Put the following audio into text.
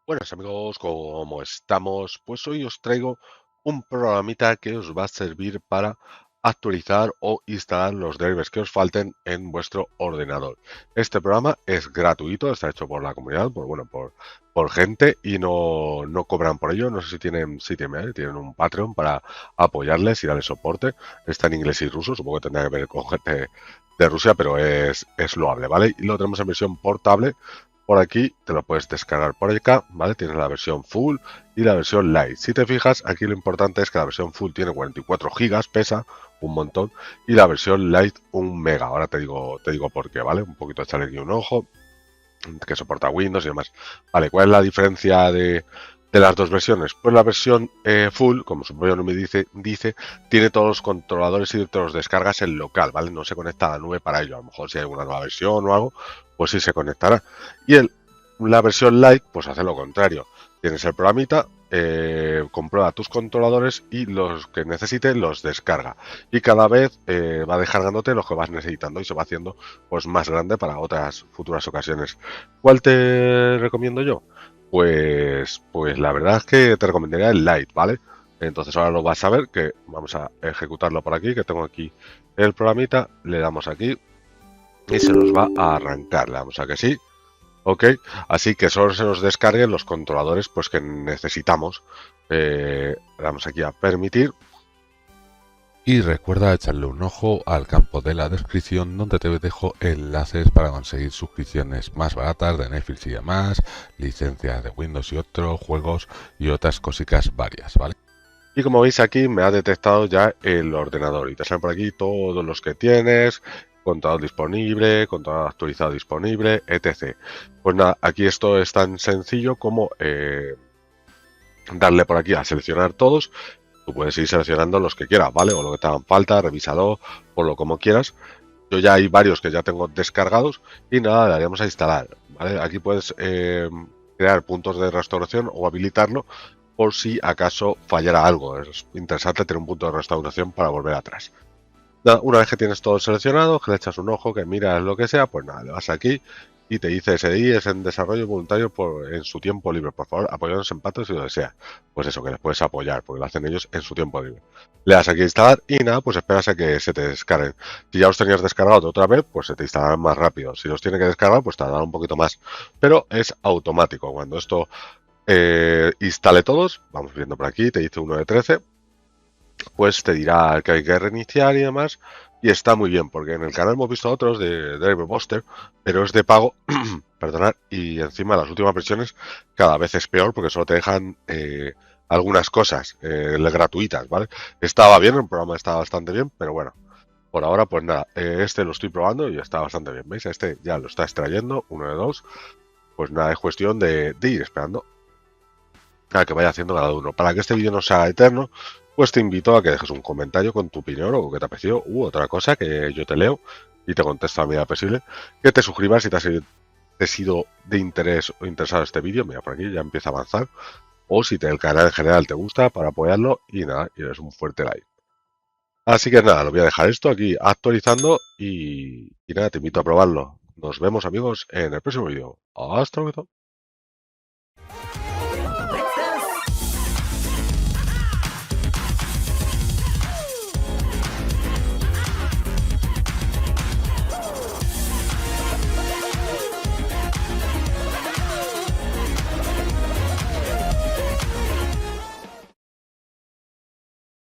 Buenas amigos, ¿cómo estamos? Pues hoy os traigo un programita que os va a servir para actualizar o instalar los drivers que os falten en vuestro ordenador. Este programa es gratuito, está hecho por la comunidad, por gente y no cobran por ello. No sé si tienen un Patreon para apoyarles y darles soporte. Está en inglés y ruso, supongo que tendrá que ver con gente de Rusia, pero es loable, ¿vale? Y lo tenemos en versión portable por aquí, te lo puedes descargar por acá, ¿vale? Tienes la versión full y la versión light. Si te fijas, aquí lo importante es que la versión full tiene 44 gigas, pesa un montón, y la versión light 1 mega. Ahora te digo por qué, ¿vale? Un poquito echarle aquí un ojo, que soporta Windows y demás. Vale, ¿cuál es la diferencia de las dos versiones? Pues la versión full, como su propio nombre dice, tiene todos los controladores y te los descargas en local, ¿vale? No se conecta a la nube para ello. A lo mejor si hay alguna nueva versión o algo, pues sí se conectará. Y la versión Lite, pues hace lo contrario. Tienes el programita, comprueba tus controladores y los que necesite los descarga. Y cada vez va descargándote los que vas necesitando y se va haciendo pues más grande para otras futuras ocasiones. ¿Cuál te recomiendo yo? Pues la verdad es que te recomendaría el Lite, ¿vale? Entonces ahora lo vas a ver, que vamos a ejecutarlo por aquí, que tengo aquí el programita, le damos aquí y se nos va a arrancar. Le damos a que sí, ok, así que solo se nos descarguen los controladores pues que necesitamos. Le damos aquí a permitir. Y recuerda echarle un ojo al campo de la descripción donde te dejo enlaces para conseguir suscripciones más baratas de Netflix y demás, licencias de Windows y otros juegos y otras cositas varias, ¿vale? Y como veis aquí me ha detectado ya el ordenador y te salen por aquí todos los que tienes, contador disponible, contador actualizado disponible, etc. Pues nada, aquí esto es tan sencillo como darle por aquí a seleccionar todos. Tú puedes ir seleccionando los que quieras, ¿vale? O lo que te hagan falta, revísalo, por lo como quieras. Yo ya hay varios que ya tengo descargados y nada, le daríamos a instalar, ¿vale? Aquí puedes crear puntos de restauración o habilitarlo por si acaso fallara algo. Es interesante tener un punto de restauración para volver atrás. Nada, una vez que tienes todo seleccionado, que le echas un ojo, que miras lo que sea, pues nada, le vas aquí y te dice SDI es en desarrollo voluntario en su tiempo libre. Por favor, apoyarnos en patos y lo desea. Pues eso, que les puedes apoyar, porque lo hacen ellos en su tiempo libre. Le das aquí a instalar y nada, pues esperas a que se te descarguen. Si ya los tenías descargados de otra vez, pues se te instalarán más rápido. Si los tiene que descargar, pues tardará un poquito más. Pero es automático. Cuando esto instale todos, vamos viendo por aquí, te dice uno de 13, pues te dirá que hay que reiniciar y demás. Y está muy bien, porque en el canal hemos visto otros de Driver Buster, pero es de pago, perdonad, y encima las últimas versiones cada vez es peor porque solo te dejan algunas cosas gratuitas, ¿vale? Estaba bien, el programa estaba bastante bien, pero bueno, por ahora pues nada, este lo estoy probando y está bastante bien, ¿veis? Este ya lo está extrayendo, uno de dos, pues nada, es cuestión de ir esperando a que vaya haciendo cada uno. Para que este vídeo no sea eterno, pues te invito a que dejes un comentario con tu opinión o qué te ha parecido u otra cosa que yo te leo y te contesto a medida posible. Que te suscribas si te ha sido de interés o interesado este vídeo. Mira, por aquí ya empieza a avanzar. O si el canal en general te gusta, para apoyarlo y nada, y eres un fuerte like. Así que nada, lo voy a dejar esto aquí actualizando y nada, te invito a probarlo. Nos vemos amigos en el próximo vídeo. Hasta luego.